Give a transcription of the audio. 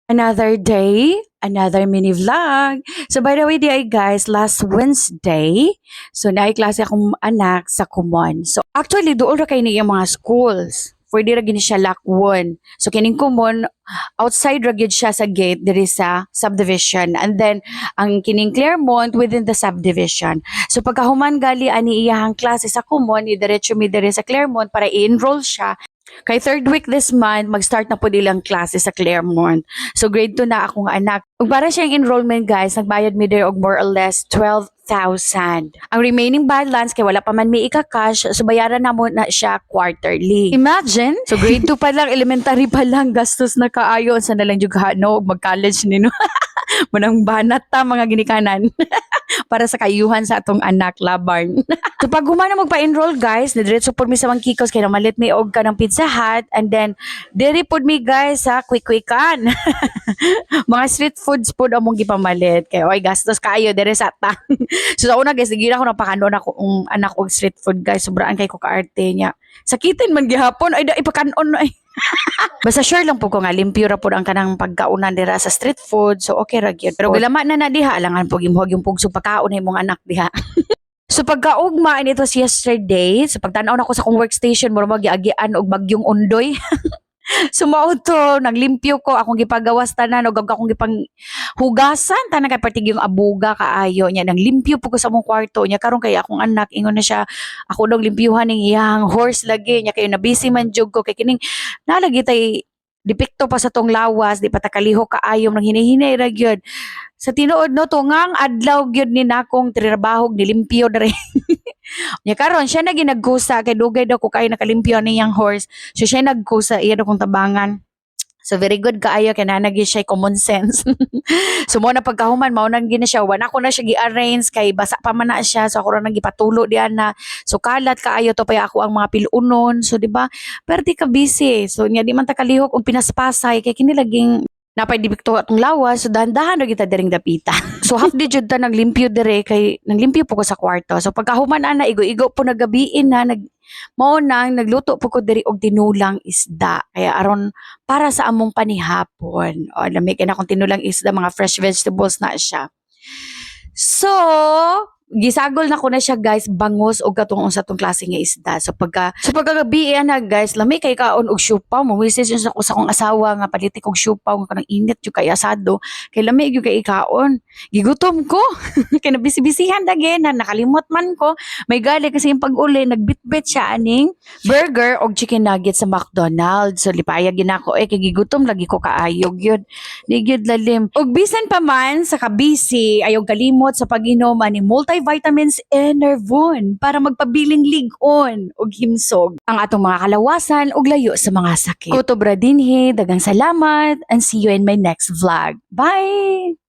Another day, another mini vlog. So by the way, di ay guys, last Wednesday, so naay klase akong anak sa Kumon. So actually, doon ra kay niya mga schools. Pwede ra gini siya Lakwon. So kining Kumon, outside ra gyud siya sa gate diri sa subdivision. And then ang kining Claremont within the subdivision. So pagkahuman gali ani iyahang klase sa Kumon, idiretso mi diri sa Claremont para i-enroll siya. Kay third week this month, mag-start na po nilang klase sa Claremont. So grade 2 na akong anak. Ug para siyang enrollment guys, nagbayad mi there og more or less 12,000. Ang remaining balance kay wala pa man mi ika-cash, so bayaran na mo na siya quarterly. Imagine, so grade 2 pa lang, elementary pa lang, gastos na kaayo sa nalang jud no mag-college nino. Manang banat ta mga ginikanan. Para sa kayuhan sa atong anak labarn. So pag humana magpa-enroll guys, diretso pod mi sa Mangkikos kay namalit mi og kanang Pizza Hut, and then diri pod mi guys sa quick-quickan. Mga street foods pod among gipamalit kay oy gastos kayo diri sa ta. So sa una guys, nagira ko napakanon ako anak og street food guys, sobraan kay ko kaarte niya. Sakitin man gihapon ay da ipakanon na ay. Basta sure lang po ko nga limpyo ra po ang kanang pagkaunan dira sa street food, so okay ra gyud. Pero gilama na diha alangan po gimuhag yung pugsong pagkaon imong anak diha. So pagkaugma and it was yesterday, so pagtan-aw na ko sa kong workstation mura magiagian og bagyong undoy. So mao to, naglimpyo ko akong gipagawas tanan og akong gipang hugasan tanan kay partig yung abuga kaayo niya, nang limpyo po ko sa mong kwarto niya karon kay akong anak ingon na siya ako dog limpyuhan ning iyang horse lagi niya kay na busy man jud ko kay kining nalagi tay depekto pa sa tong lawas di pa ta kaliho kaayo nang hinahinay ra gyud. Sa tinuod no tungang adlaw gyud ni nakong trabaho nilimpyo dere. Nya karon siya na ginagkusa kay dugay daw ko kay nakalimpyo niyang horse. So siya nagkusa iya daw kong tabangan. So very good kaayo kay nanagi siya common sense. So mo na pagkahuman mao nang gina siya wana ko na siya gi-arrange kay basa pa man na siya, so ako ra nang gipatulo diyan na. So kalat kaayo to pa ako ang mga pilunon, so di ba? Pero di ka busy. So nya di man ta kalihok og pinaspasay kay kini laging napay dibikto atong lawas, so dahan-dahan ra kita diring dapita. So half di jud ta naglimpyo dire kay naglimpyo po ko sa kwarto. So pagkahuman ana igo-igo po nagabiin na mao nang nagluto po ko diri og tinulang isda. Kaya aron para sa among panihapon. O lami kay na kung tinulang isda, mga fresh vegetables na siya. So gisagol na ko na siya guys, bangos og katong sa tong klase nga isda. So pagkagabi na guys, lami kay kaon og syupaw, message sa ko sa akong asawa nga palitik og syupaw nga kanang init jud kay asado. Kay lami gyud kay kaon. Gigutom ko. Kay nabisi-bisihan daghan, nakalimot man ko. May gali kasi yung pag-uli nagbitbit siya aning burger og chicken nuggets sa McDonald's. So lipayag gid ako kay gigutom lagi ko kaayo gyud. Di gyud lalim. Og bisan pa man sa kabisi ayaw kalimot sa pag-inom ani multivitamins Enervon para magpabiling lig-on og himsog ang atong mga kalawasan ug layo sa mga sakit. Kutobra dinhi, daghang salamat and see you in my next vlog. Bye!